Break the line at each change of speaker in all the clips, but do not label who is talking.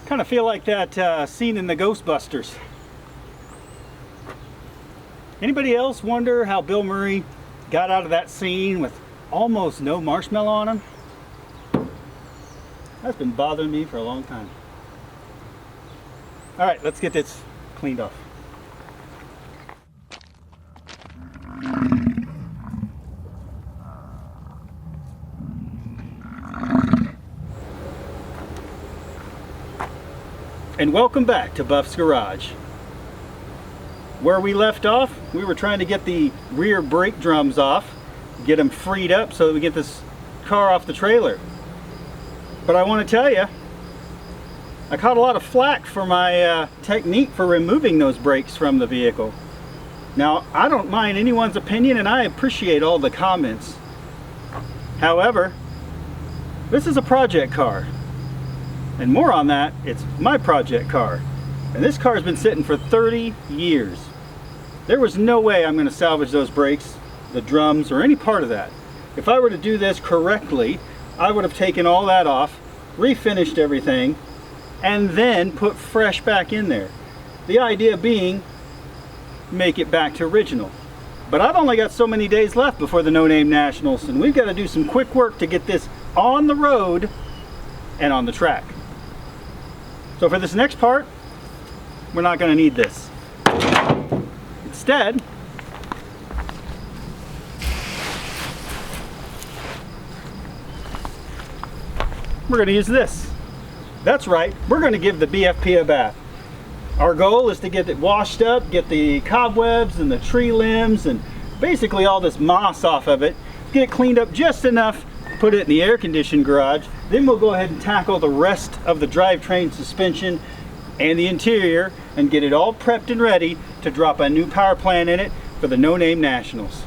Kind of feel like that scene in the Ghostbusters. Anybody else wonder how Bill Murray got out of that scene with almost no marshmallow on him? That's been bothering me for a long time. All right, let's get this cleaned off. And welcome back to Buff's Garage. Where we left off, we were trying to get the rear brake drums off, get them freed up so that we get this car off the trailer. But I want to tell you, I caught a lot of flack for my technique for removing those brakes from the vehicle. Now, I don't mind anyone's opinion and I appreciate all the comments. However, this is a project car. And more on that, it's my project car. And this car has been sitting for 30 years. There was no way I'm going to salvage those brakes, the drums, or any part of that. If I were to do this correctly, I would have taken all that off, refinished everything, and then put fresh back in there. The idea being, make it back to original. But I've only got so many days left before the No Name Nationals, and we've got to do some quick work to get this on the road and on the track. So for this next part, we're not going to need this. Instead, we're going to use this. That's right, we're going to give the BFP a bath. Our goal is to get it washed up, get the cobwebs and the tree limbs and basically all this moss off of it, get it cleaned up just enough, put it in the air-conditioned garage. Then we'll go ahead and tackle the rest of the drivetrain, suspension, and the interior and get it all prepped and ready to drop a new power plant in it for the No Name Nationals.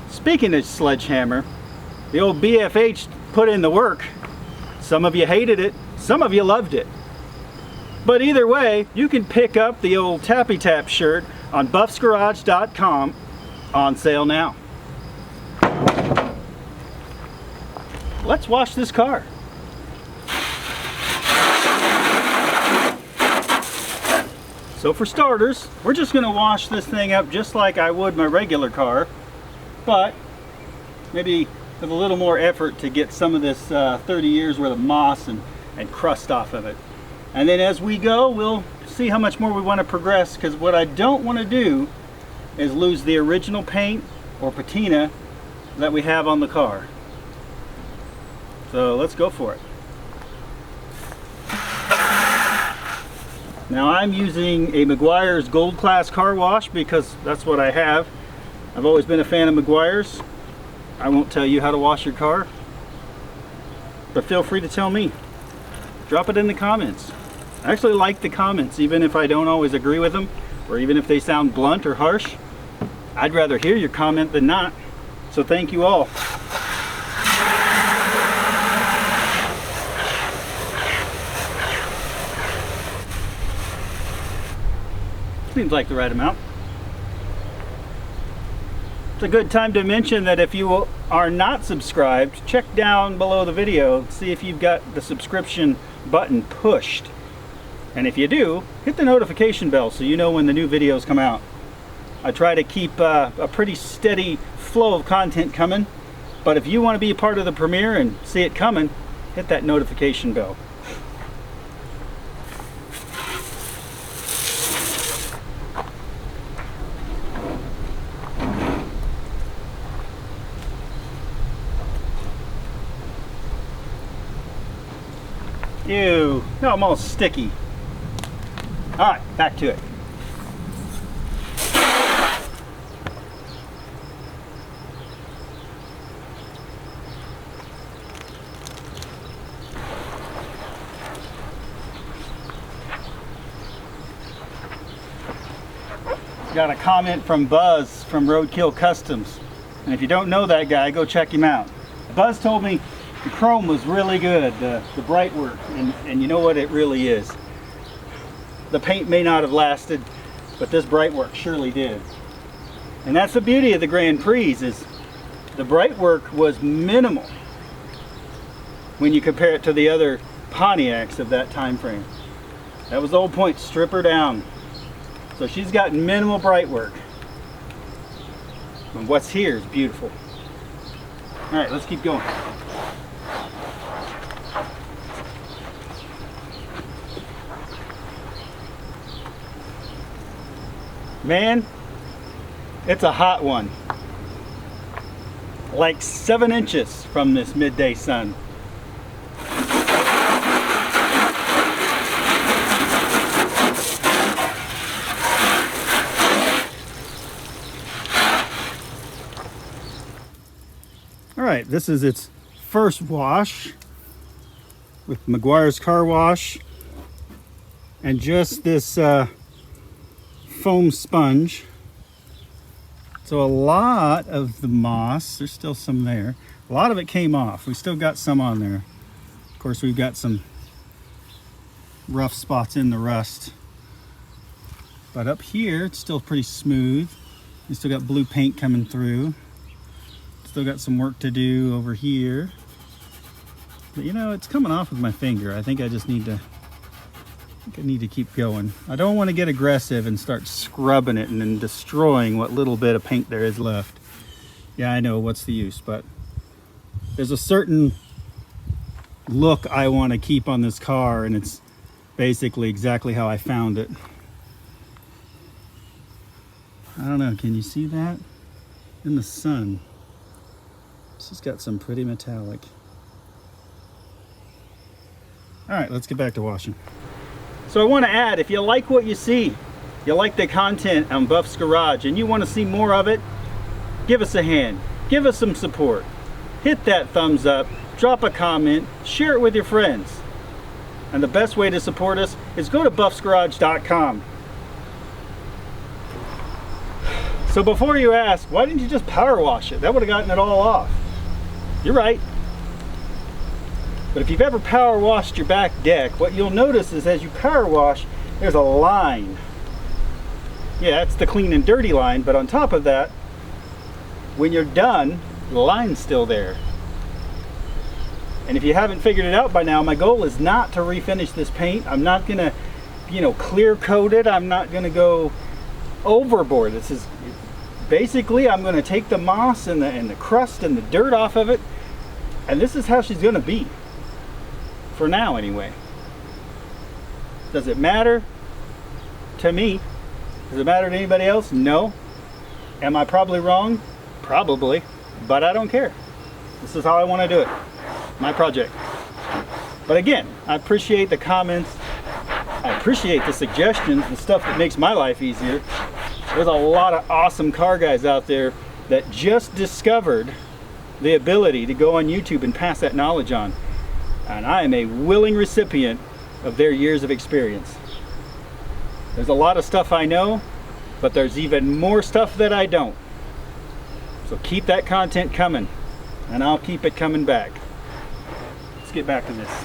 Speaking of sledgehammer, the old BFH put in the work. Some of you hated it, some of you loved it. But either way, you can pick up the old Tappy Tap shirt on buffsgarage.com, on sale now. Let's wash this car. So for starters, we're just going to wash this thing up just like I would my regular car, but maybe with a little more effort to get some of this 30 years worth of moss and crust off of it. And then as we go, we'll see how much more we want to progress, because what I don't want to do is lose the original paint or patina that we have on the car. So let's go for it. Now I'm using a Meguiar's Gold Class car wash because that's what I have. I've always been a fan of Meguiar's. I won't tell you how to wash your car, but feel free to tell me. Drop it in the comments. I actually like the comments, even if I don't always agree with them, or even if they sound blunt or harsh. I'd rather hear your comment than not. So thank you all. Seems like the right amount. It's a good time to mention that if you are not subscribed, check down below the video, see if you've got the subscription button pushed. And if you do, hit the notification bell so you know when the new videos come out. I try to keep a pretty steady flow of content coming, but if you want to be a part of the premiere and see it coming, hit that notification bell. Ew, no, I'm all sticky. All right, back to it. got a comment from Buzz from Roadkill Customs. And if you don't know that guy, go check him out. Buzz told me the chrome was really good, the bright work, and you know what, it really is. The paint may not have lasted, but this bright work surely did. And that's the beauty of the Grand Prix, is the bright work was minimal when you compare it to the other Pontiacs of that time frame. That was the whole point, strip her down. So she's got minimal bright work. And what's here is beautiful. All right, let's keep going. Man, it's a hot one. Like 7 inches from this midday sun. All right, this is its first wash with McGuire's Car Wash and just this foam sponge. So a lot of the moss, there's still some there. A lot of it came off. We still got some on there. Of course, we've got some rough spots in the rust. But up here, it's still pretty smooth. We still got blue paint coming through. Still got some work to do over here. But you know, it's coming off with my finger. I think I just need to keep going. I don't want to get aggressive and start scrubbing it and then destroying what little bit of paint there is left. Yeah, I know, what's the use, but there's a certain look I want to keep on this car, and it's basically exactly how I found it. I don't know, can you see that? In the sun. This has got some pretty metallic. All right, let's get back to washing. So I want to add, if you like what you see, you like the content on Buff's Garage, and you want to see more of it, give us a hand. Give us some support. Hit that thumbs up, drop a comment, share it with your friends. And the best way to support us is go to buffsgarage.com. So before you ask, why didn't you just power wash it? That would have gotten it all off. You're right. But if you've ever power washed your back deck, what you'll notice is as you power wash, there's a line. Yeah, that's the clean and dirty line, but on top of that, when you're done, the line's still there. And if you haven't figured it out by now, my goal is not to refinish this paint. I'm not gonna, clear coat it. I'm not gonna go overboard. This is basically, I'm gonna take the moss and the crust and the dirt off of it, and this is how she's gonna be. For now, anyway. Does it matter to me? Does it matter to anybody else? No. Am I probably wrong? Probably. But I don't care. This is how I want to do it. My project. But again, I appreciate the comments. I appreciate the suggestions, the stuff that makes my life easier. There's a lot of awesome car guys out there that just discovered the ability to go on YouTube and pass that knowledge on. And I am a willing recipient of their years of experience. There's a lot of stuff I know, but there's even more stuff that I don't. So keep that content coming, and I'll keep it coming back. Let's get back to this.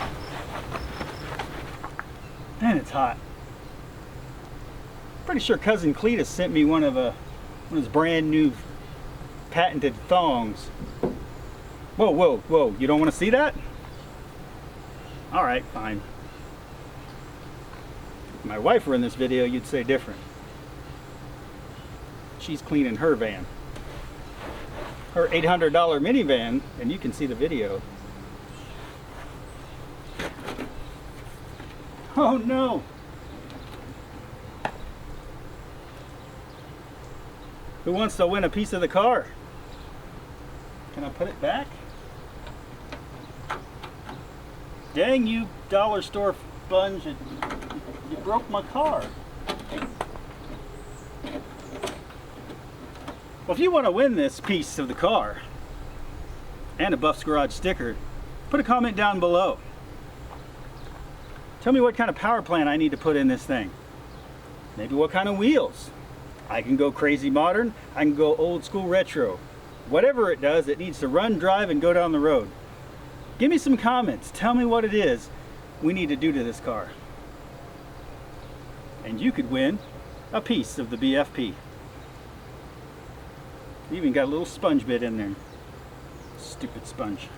Man, it's hot. Pretty sure Cousin Cletus sent me one of his brand new patented thongs. Whoa, whoa, whoa, you don't want to see that? All right, fine. If my wife were in this video, you'd say different. She's cleaning her van. Her $800 minivan, and you can see the video. Oh no! Who wants to win a piece of the car? Can I put it back? Dang you, dollar store sponge, you broke my car. Well, if you want to win this piece of the car and a Buff's Garage sticker, put a comment down below. Tell me what kind of power plant I need to put in this thing. Maybe what kind of wheels. I can go crazy modern, I can go old school retro. Whatever it does, it needs to run, drive, and go down the road. Give me some comments. Tell me what it is we need to do to this car. And you could win a piece of the BFP. Even got a little sponge bit in there. Stupid sponge.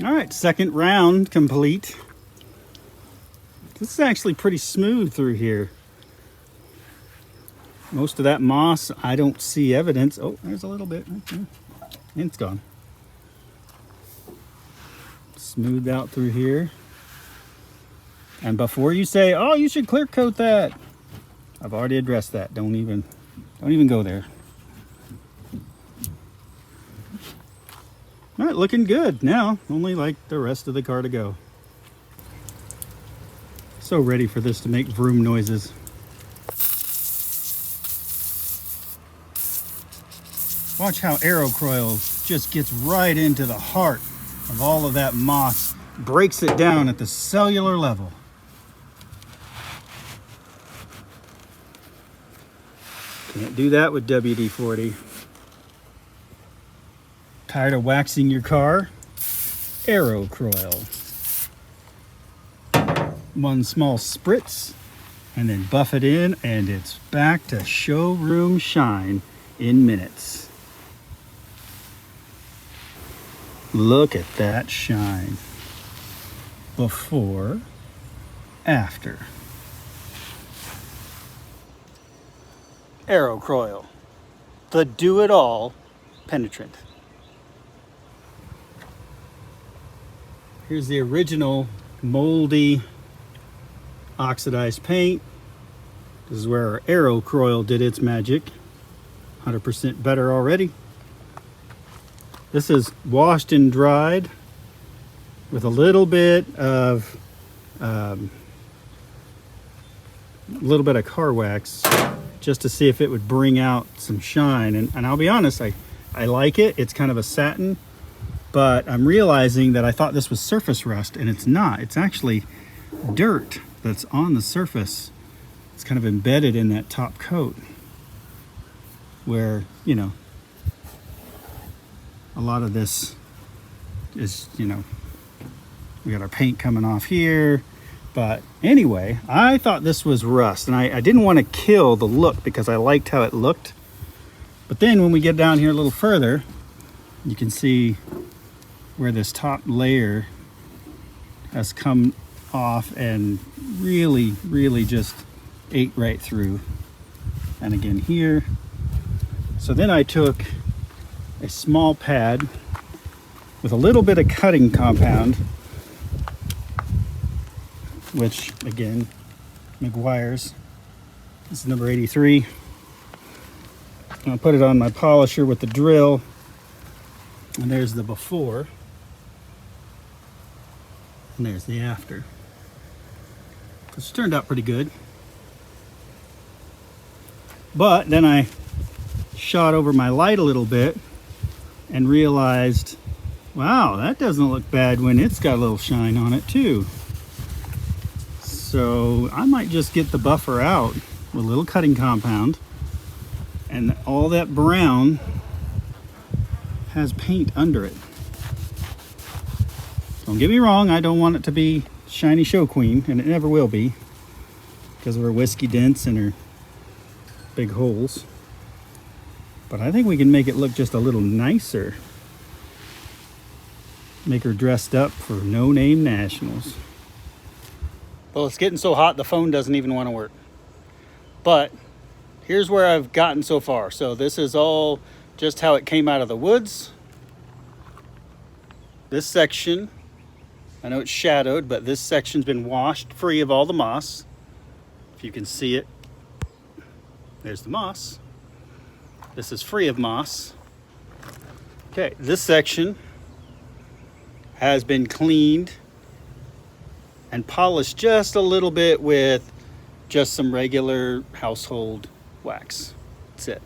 All right, second round complete. This is actually pretty smooth through here. Most of that moss, I don't see evidence. Oh, there's a little bit. And it's gone. Smooth out through here. And before you say, oh, you should clear coat that, I've already addressed that. Don't even go there. All right, looking good now. Only like the rest of the car to go. So ready for this to make vroom noises. Watch how Aerocoil just gets right into the heart of all of that moss, breaks it down at the cellular level. Can't do that with WD-40. Tired of waxing your car? Aerocoil. One small spritz and then buff it in and it's back to showroom shine in minutes. Look at that shine. Before, after. Aerocoil, the do-it-all penetrant. Here's the original moldy oxidized paint. This is where our Aerocoil did its magic. 100% better already. This is washed and dried with a little bit of car wax just to see if it would bring out some shine. And I'll be honest, I like it. It's kind of a satin, but I'm realizing that I thought this was surface rust, and it's not. It's actually dirt that's on the surface. It's kind of embedded in that top coat where, you know, a lot of this is, you know, we got our paint coming off here. But anyway, I thought this was rust, and I didn't want to kill the look because I liked how it looked. But then when we get down here a little further, you can see where this top layer has come off and really, really just ate right through. And again here. So then I took a small pad with a little bit of cutting compound, which again, McGuire's. This is number 83. I'll put it on my polisher with the drill, and there's the before, and there's the after. This turned out pretty good. But then I shot over my light a little bit and realized, wow, that doesn't look bad when it's got a little shine on it too. So I might just get the buffer out with a little cutting compound, and all that brown has paint under it. Don't get me wrong, I don't want it to be shiny show queen, and it never will be because of her whiskey dents and her big holes. But I think we can make it look just a little nicer. Make her dressed up for no-name nationals. Well, it's getting so hot the phone doesn't even want to work. But here's where I've gotten so far. So this is all just how it came out of the woods. This section, I know it's shadowed, but this section's been washed free of all the moss. If you can see it, there's the moss. This is free of moss. Okay, this section has been cleaned and polished just a little bit with just some regular household wax. That's it.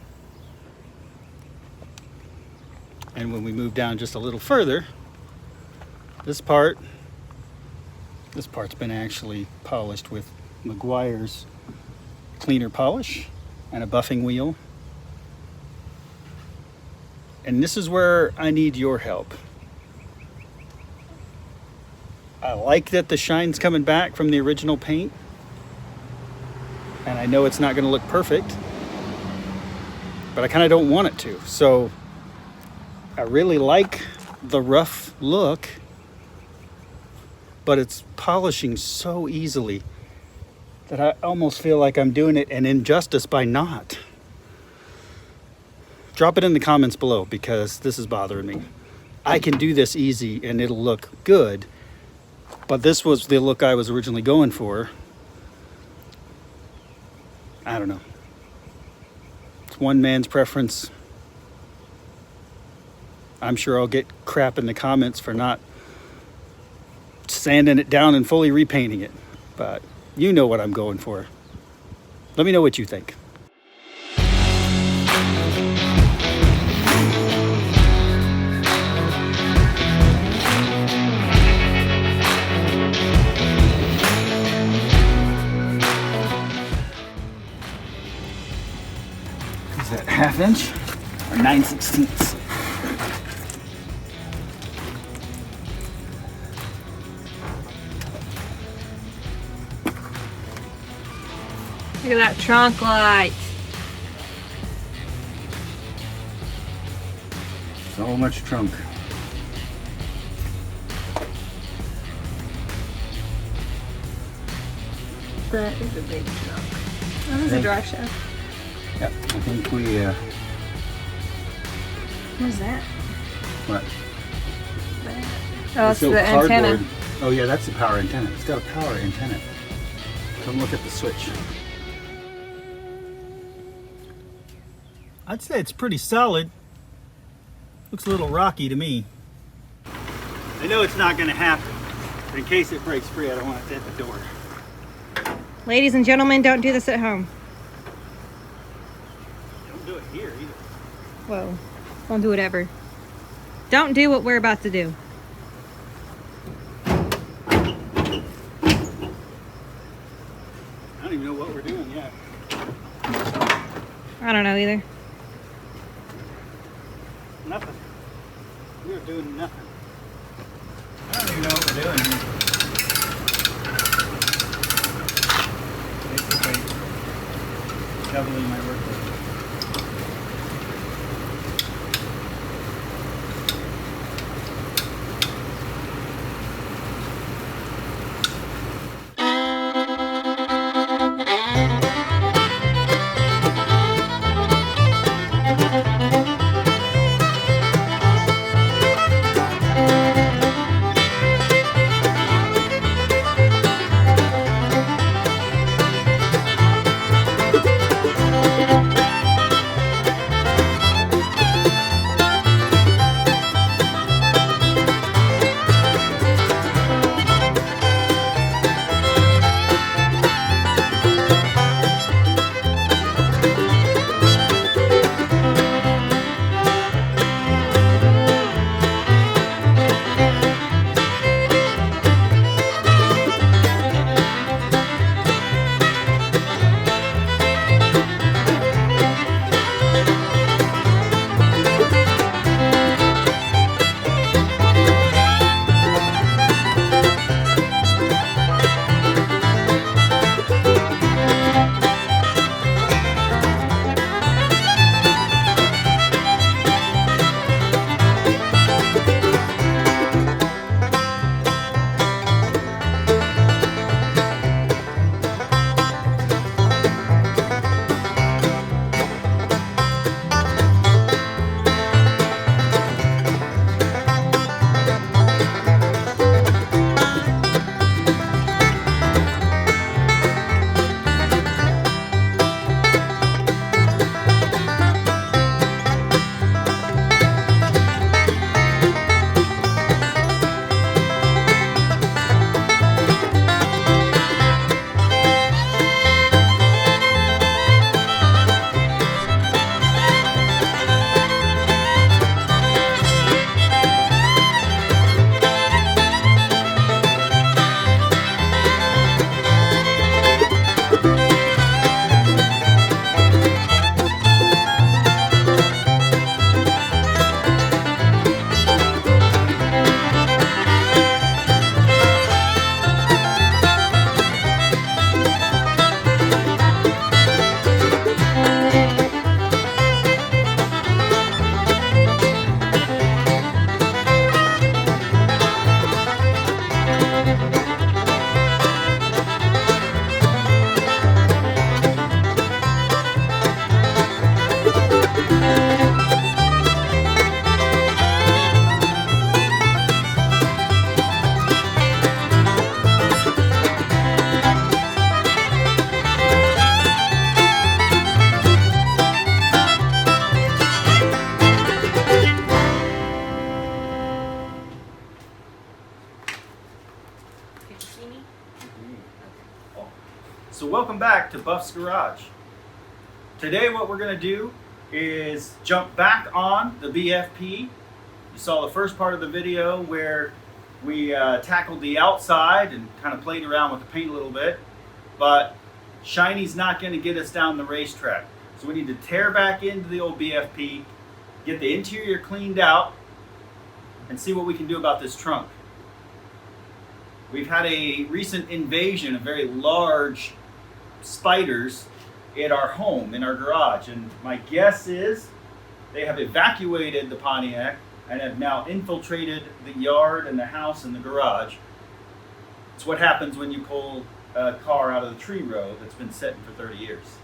And when we move down just a little further, this part's been actually polished with McGuire's cleaner polish and a buffing wheel. And this is where I need your help. I like that the shine's coming back from the original paint, and I know it's not going to look perfect, but I kind of don't want it to. So I really like the rough look, but it's polishing so easily that I almost feel like I'm doing it an injustice by not. Drop it in the comments below, because this is bothering me. I can do this easy and it'll look good, but this was the look I was originally going for. I don't know. It's one man's preference. I'm sure I'll get crap in the comments for not sanding it down and fully repainting it, but you know what I'm going for. Let me know what you think. Is that 1/2 inch or 9/16?
Look at that trunk light.
So much trunk.
That is a big trunk. That is a drive shaft.
Yep, I think we,
What's that?
what?
Oh, it's the antenna.
Oh yeah, that's the power antenna. It's got a power antenna. Come look at the switch. I'd say it's pretty solid. Looks a little rocky to me. I know it's not going to happen, but in case it breaks free, I don't want it to hit the door.
Ladies and gentlemen, don't do this at home.
Whoa. Don't do whatever. Don't do what we're about to do.
I don't even know what we're doing yet.
I don't know either.
Nothing. We're doing nothing. I don't even know what we're doing here. Basically, doubling my workload. So welcome back to Buff's Garage. Today what we're going to do is jump back on the BFP. You saw the first part of the video where we tackled the outside and kind of played around with the paint a little bit, but shiny's not going to get us down the racetrack. So we need to tear back into the old BFP, get the interior cleaned out, and see what we can do about this trunk. We've had a recent invasion of very large spiders at our home, in our garage, and my guess is they have evacuated the Pontiac and have now infiltrated the yard and the house and the garage. It's what happens when you pull a car out of the tree row that's been sitting for 30 years.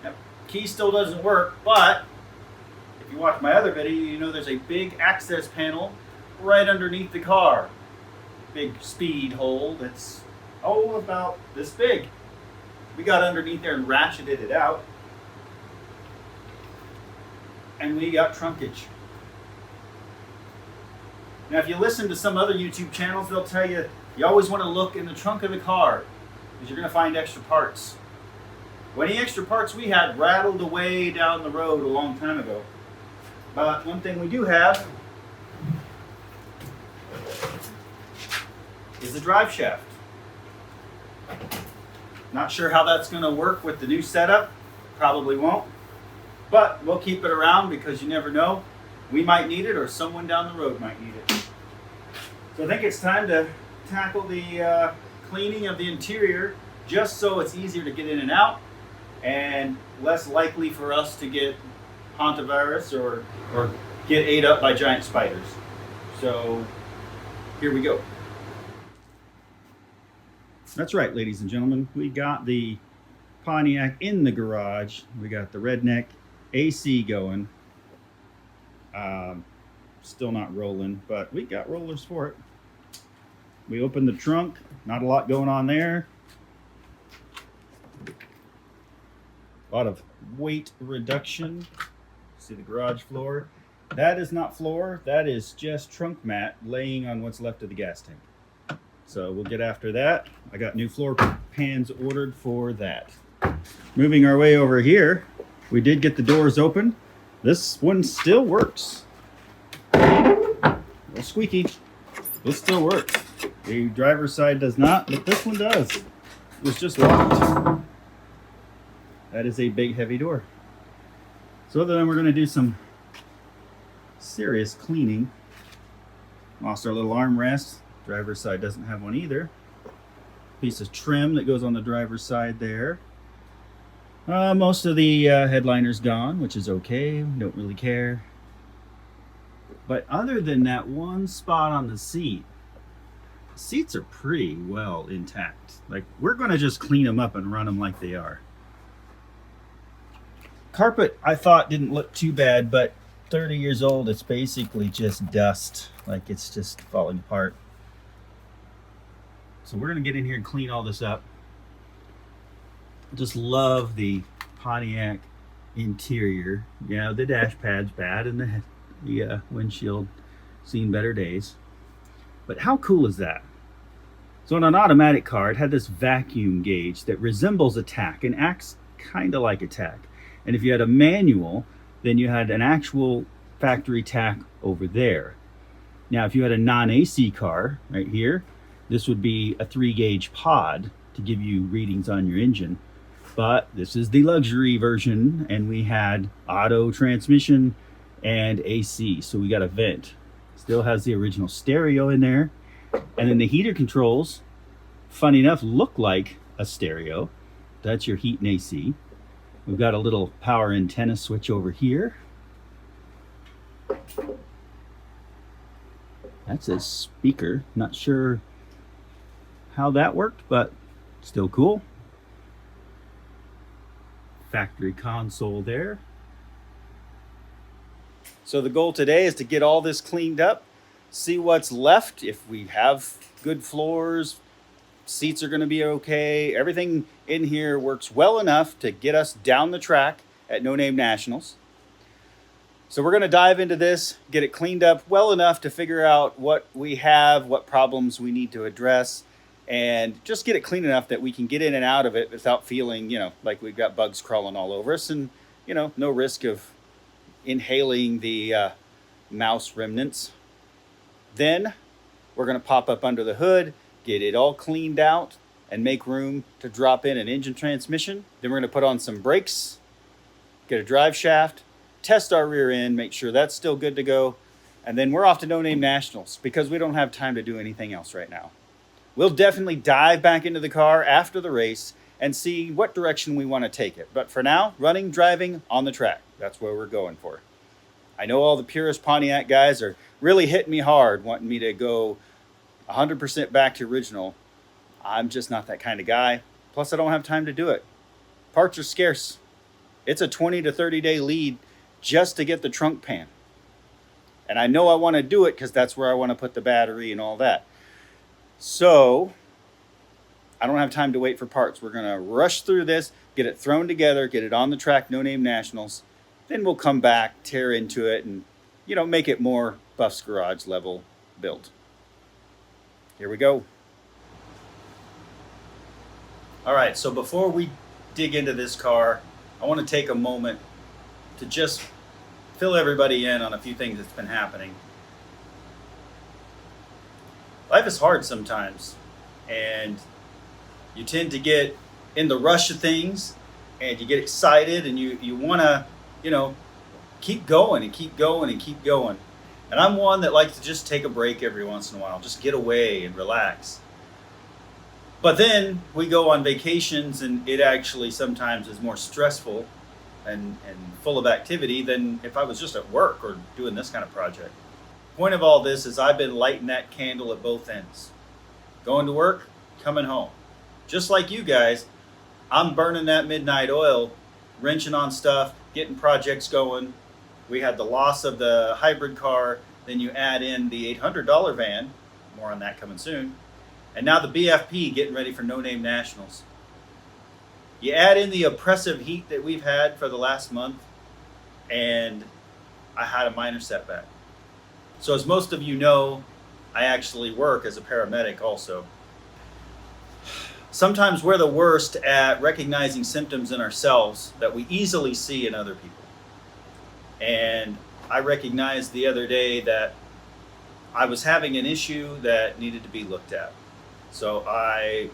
Now, key still doesn't work, but if you watch my other video, you know there's a big access panel right underneath the car. Big speed hole that's, about this big. We got underneath there and ratcheted it out, and we got trunkage. Now if you listen to some other YouTube channels, they'll tell you you always want to look in the trunk of the car because you're going to find extra parts. Well, any extra parts we had rattled away down the road a long time ago. But one thing we do have is the drive shaft. Not sure how that's going to work with the new setup. Probably won't. But we'll keep it around because you never know. We might need it or someone down the road might need it. So I think it's time to tackle the cleaning of the interior just so it's easier to get in and out and less likely for us to get hantavirus or get ate up by giant spiders. So here we go. That's right, ladies and gentlemen. We got the Pontiac in the garage. We got the redneck AC going. Still not rolling, but we got rollers for it. We opened the trunk. Not a lot going on there. A lot of weight reduction. See the garage floor. That is not floor. That is just trunk mat laying on what's left of the gas tank. So we'll get after that. I got new floor pans ordered for that. Moving our way over here, we did get the doors open. This one still works. A little squeaky. This still works. The driver's side does not, but this one does. It was just locked. That is a big, heavy door. So then we're going to do some serious cleaning. Lost our little armrest. Driver's side doesn't have one either. Piece of trim that goes on the driver's side there. Most of the headliner's gone, which is okay. Don't really care. But other than that one spot on the seat, the seats are pretty well intact. Like, we're going to just clean them up and run them like they are. Carpet, I thought, didn't look too bad, but 30 years old, it's basically just dust. Like, it's just falling apart. So we're going to get in here and clean all this up. Just love the Pontiac interior. Yeah, the dash pad's bad and the windshield seen better days. But how cool is that? So in an automatic car, it had this vacuum gauge that resembles a tack and acts kind of like a tack. And if you had a manual, then you had an actual factory tack over there. Now, if you had a non-AC car right here, this would be a 3-gauge pod to give you readings on your engine. But this is the luxury version, and we had auto transmission and AC, so we got a vent. Still has the original stereo in there. And then the heater controls, funny enough, look like a stereo. That's your heat and AC. We've got a little power antenna switch over here. That's a speaker. Not sure how that worked, but still cool. Factory console there. So the goal today is to get all this cleaned up, see what's left. If we have good floors, seats are going to be okay. Everything in here works well enough to get us down the track at No Name Nationals. So we're going to dive into this, get it cleaned up well enough to figure out what we have, what problems we need to address, and just get it clean enough that we can get in and out of it without feeling, like we've got bugs crawling all over us and, no risk of inhaling the mouse remnants. Then we're going to pop up under the hood, get it all cleaned out, and make room to drop in an engine transmission. Then we're going to put on some brakes, get a drive shaft, test our rear end, make sure that's still good to go, and then we're off to No Name Nationals because we don't have time to do anything else right now. We'll definitely dive back into the car after the race and see what direction we want to take it. But for now, running, driving, on the track. That's where we're going for. I know all the purist Pontiac guys are really hitting me hard, wanting me to go 100% back to original. I'm just not that kind of guy. Plus, I don't have time to do it. Parts are scarce. It's a 20 to 30 day lead just to get the trunk pan. And I know I want to do it because that's where I want to put the battery and all that. So I don't have time to wait for parts. We're going to rush through this, get it thrown together, get it on the track, No Name Nationals. Then we'll come back, tear into it, and, make it more Buff's Garage level build. Here we go. All right, so before we dig into this car, I want to take a moment to just fill everybody in on a few things that's been happening. Life is hard sometimes, and you tend to get in the rush of things, and you get excited, and you want to, keep going and keep going and keep going. And I'm one that likes to just take a break every once in a while, just get away and relax. But then we go on vacations, and it actually sometimes is more stressful and full of activity than if I was just at work or doing this kind of project. Point of all this is I've been lighting that candle at both ends. Going to work, coming home. Just like you guys, I'm burning that midnight oil, wrenching on stuff, getting projects going. We had the loss of the hybrid car, then you add in the $800 van, more on that coming soon, and now the BFP getting ready for No Name Nationals. You add in the oppressive heat that we've had for the last month, and I had a minor setback. So as most of you know, I actually work as a paramedic also. Sometimes we're the worst at recognizing symptoms in ourselves that we easily see in other people. And I recognized the other day that I was having an issue that needed to be looked at. So I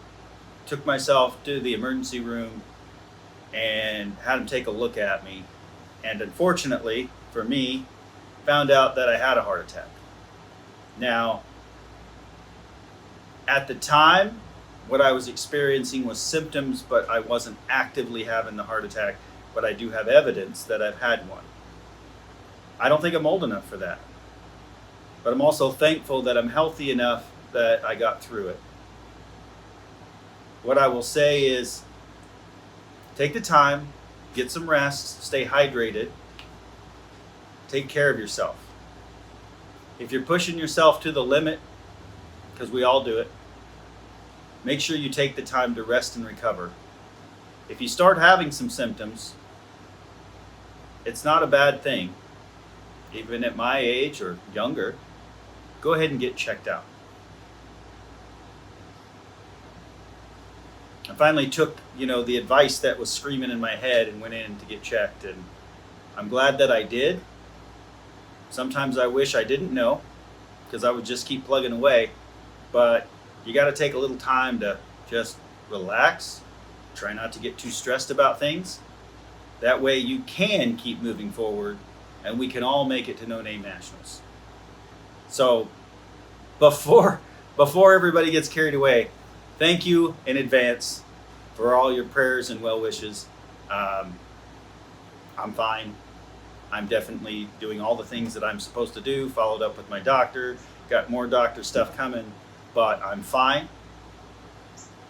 took myself to the emergency room and had them take a look at me. And unfortunately for me, found out that I had a heart attack. Now, at the time, what I was experiencing was symptoms, but I wasn't actively having the heart attack, but I do have evidence that I've had one. I don't think I'm old enough for that. But I'm also thankful that I'm healthy enough that I got through it. What I will say is, take the time, get some rest, stay hydrated, take care of yourself. If you're pushing yourself to the limit, because we all do it, make sure you take the time to rest and recover. If you start having some symptoms, it's not a bad thing. Even at my age or younger, go ahead and get checked out. I finally took, the advice that was screaming in my head and went in to get checked, and I'm glad that I did. Sometimes I wish I didn't know, because I would just keep plugging away, but you got to take a little time to just relax, try not to get too stressed about things. That way you can keep moving forward, and we can all make it to No Name Nationals. So before everybody gets carried away, thank you in advance for all your prayers and well wishes. I'm fine. I'm definitely doing all the things that I'm supposed to do, followed up with my doctor, got more doctor stuff coming, but I'm fine.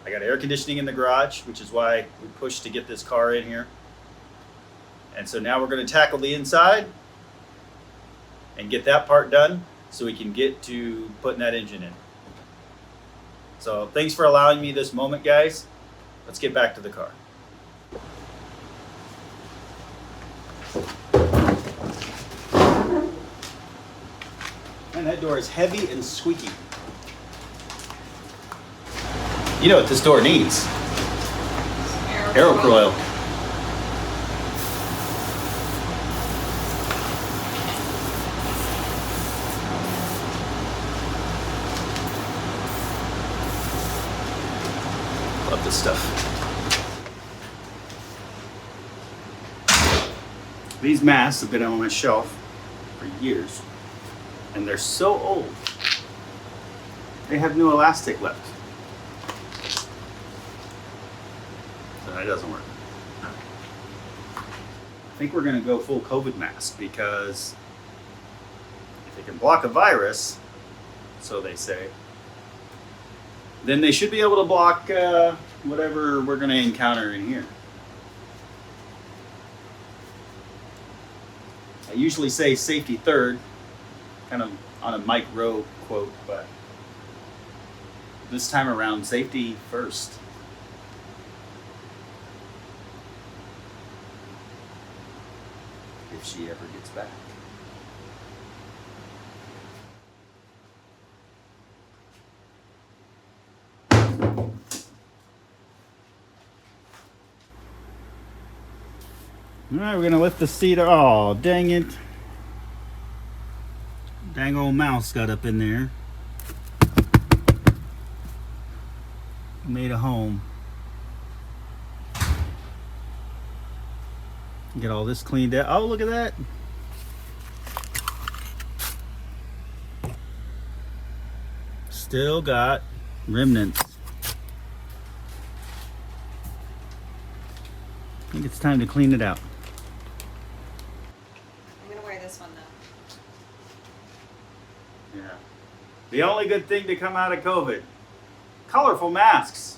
I got air conditioning in the garage, which is why we pushed to get this car in here. And so now we're going to tackle the inside and get that part done so we can get to putting that engine in. So thanks for allowing me this moment, guys. Let's get back to the car. And that door is heavy and squeaky. You know what this door needs? Aero coil. Love this stuff. These masks have been on my shelf for years, and they're so old, they have no elastic left. So that doesn't work. I think we're gonna go full COVID mask, because if they can block a virus, so they say, then they should be able to block whatever we're gonna encounter in here. I usually say safety third, kind of on a Mike Rowe quote, but this time around, safety first. If she ever gets back. Alright, we're gonna lift the seat. Oh, dang it. Dang old mouse got up in there. Made a home. Get all this cleaned out. Oh, look at that. Still got remnants. I think it's time to clean it out.
I'm gonna wear this one though.
Yeah. The only good thing to come out of COVID. Colorful masks.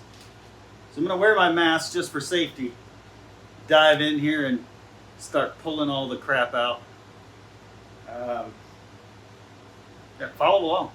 So I'm gonna wear my mask just for safety. Dive in here and start pulling all the crap out. Yeah, follow along.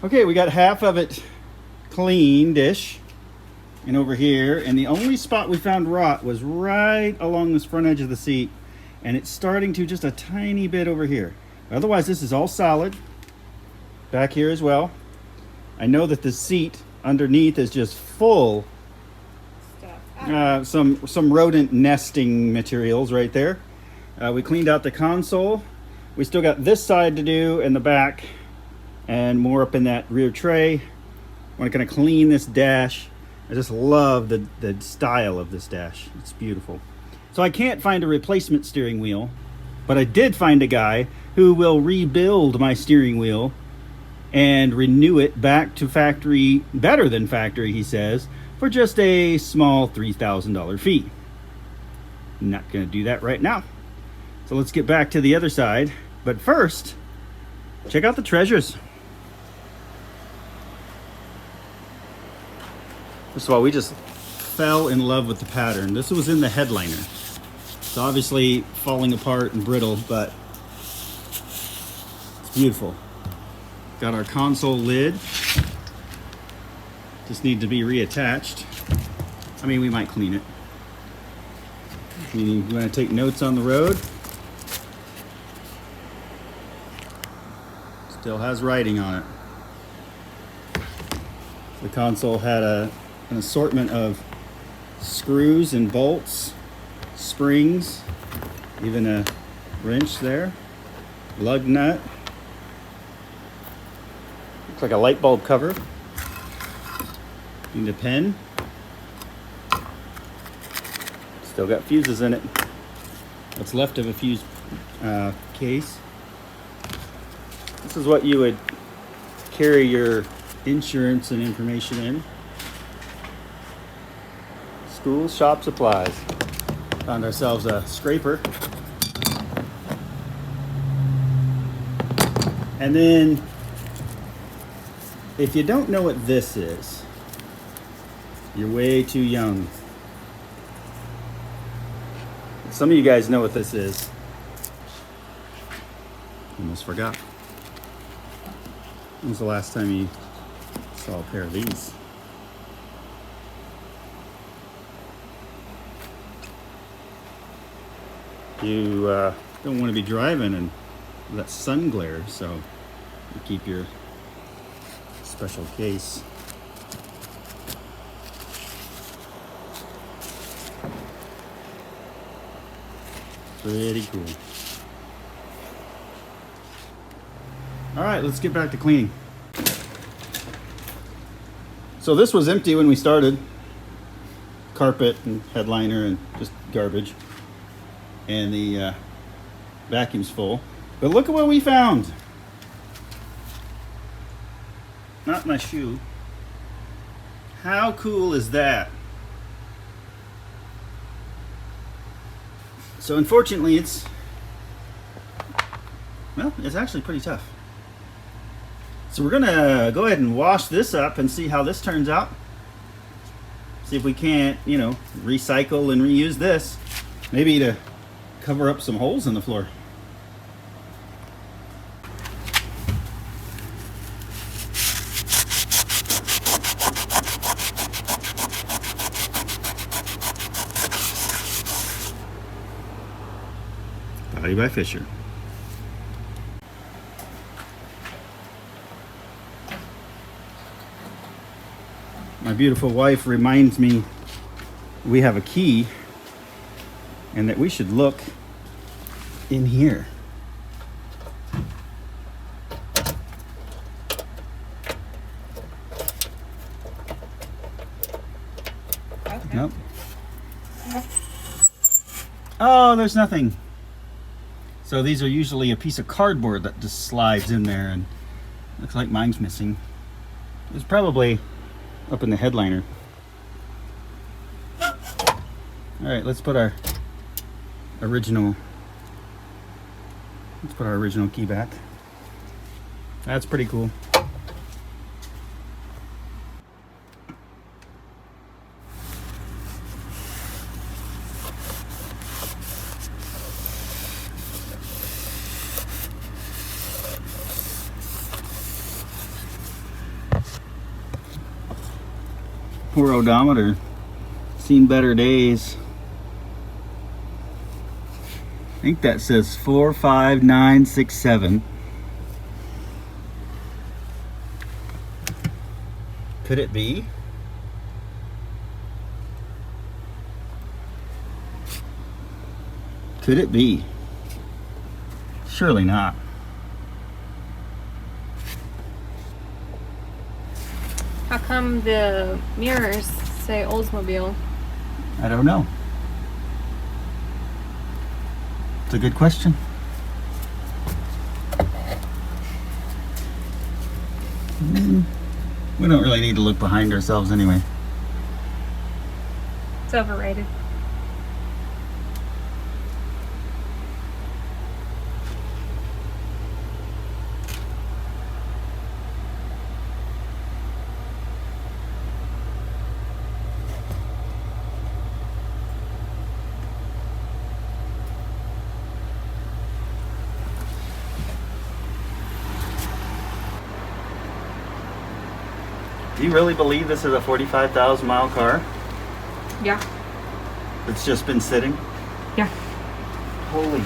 Okay, we got half of it cleaned-ish. And over here, and the only spot we found rot was right along this front edge of the seat, and it's starting to just a tiny bit over here. Otherwise, this is all solid. Back here as well. I know that the seat underneath is just full. Some rodent nesting materials right there. We cleaned out the console. We still got this side to do and the back, and more up in that rear tray. I'm gonna clean this dash. I just love the style of this dash. It's beautiful. So I can't find a replacement steering wheel, but I did find a guy who will rebuild my steering wheel and renew it back to factory, better than factory, he says, for just a small $3,000 fee. I'm not gonna do that right now. So let's get back to the other side. But first, check out the treasures. First of all, we just fell in love with the pattern. This was in the headliner. It's obviously falling apart and brittle, but it's beautiful. Got our console lid. Just need to be reattached. I mean, we might clean it. You want to take notes on the road? Still has writing on it. The console had an assortment of screws and bolts, springs, even a wrench there, lug nut. Looks like a light bulb cover. Need a pen. Still got fuses in it. What's left of a fuse case. This is what you would carry your insurance and information in. School shop supplies. Found ourselves a scraper. And then, if you don't know what this is, you're way too young. Some of you guys know what this is. Almost forgot. When was the last time you saw a pair of these? You don't want to be driving and that sun glare, so you keep your special case. Pretty cool. All right, let's get back to cleaning. So this was empty when we started. Carpet and headliner and just garbage. And the vacuum's full. But look at what we found. Not my shoe. How cool is that? So unfortunately it's actually pretty tough. So we're gonna go ahead and wash this up and see how this turns out. See if we can't, recycle and reuse this. Maybe to cover up some holes in the floor. Body by Fisher. My beautiful wife reminds me we have a key and that we should look in here.
Okay.
Nope. Oh, there's nothing. So these are usually a piece of cardboard that just slides in there, and looks like mine's missing. It's probably up in the headliner. All right, let's put our original key back. That's pretty cool. poor odometer. Seen better days. I think that says 45967. Could it be? Could it be? Surely not.
How come the mirrors say Oldsmobile?
I don't know. It's a good question. We don't really need to look behind ourselves anyway.
It's overrated.
Do you really believe this is a 45,000 mile car?
Yeah.
It's just been sitting?
Yeah.
Holy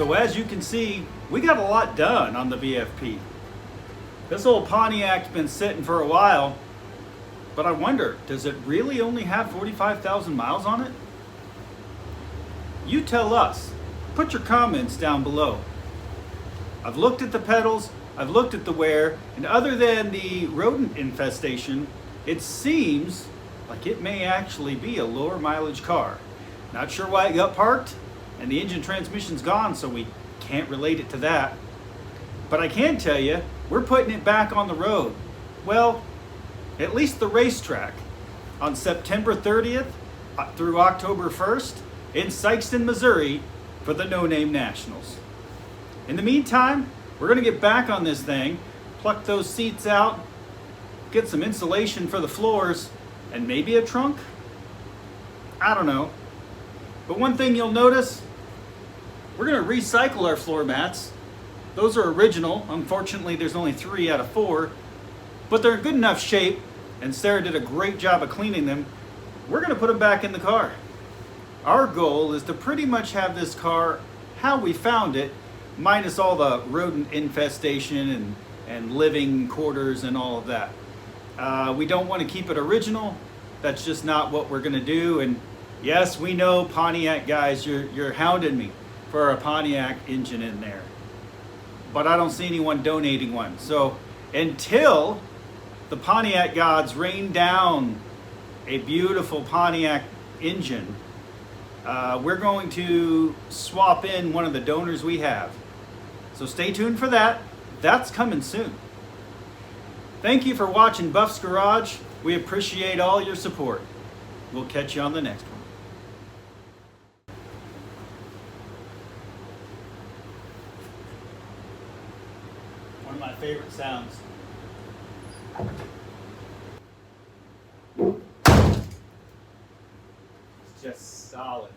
So as you can see, we got a lot done on the VFP. This old Pontiac's been sitting for a while, but I wonder, does it really only have 45,000 miles on it? You tell us. Put your comments down below. I've looked at the pedals, I've looked at the wear, and other than the rodent infestation, it seems like it may actually be a lower mileage car. Not sure why it got parked, and the engine transmission's gone, so we can't relate it to that. But I can tell you, we're putting it back on the road. Well, at least the racetrack. On September 30th through October 1st in Sikeston, Missouri for the No Name Nationals. In the meantime, we're gonna get back on this thing, pluck those seats out, get some insulation for the floors, and maybe a trunk? I don't know. But one thing you'll notice, we're gonna recycle our floor mats. Those are original. Unfortunately, there's only 3 out of 4, but they're in good enough shape, and Sarah did a great job of cleaning them. We're gonna put them back in the car. Our goal is to pretty much have this car how we found it, minus all the rodent infestation and living quarters and all of that. We don't want to keep it original. That's just not what we're gonna do. And yes, we know Pontiac guys, you're hounding me for a Pontiac engine in there. But I don't see anyone donating one. So until the Pontiac gods rain down a beautiful Pontiac engine, we're going to swap in one of the donors we have. So stay tuned for that. That's coming soon. Thank you for watching Buff's Garage. We appreciate all your support. We'll catch you on the next one. One of my favorite sounds. It's just solid.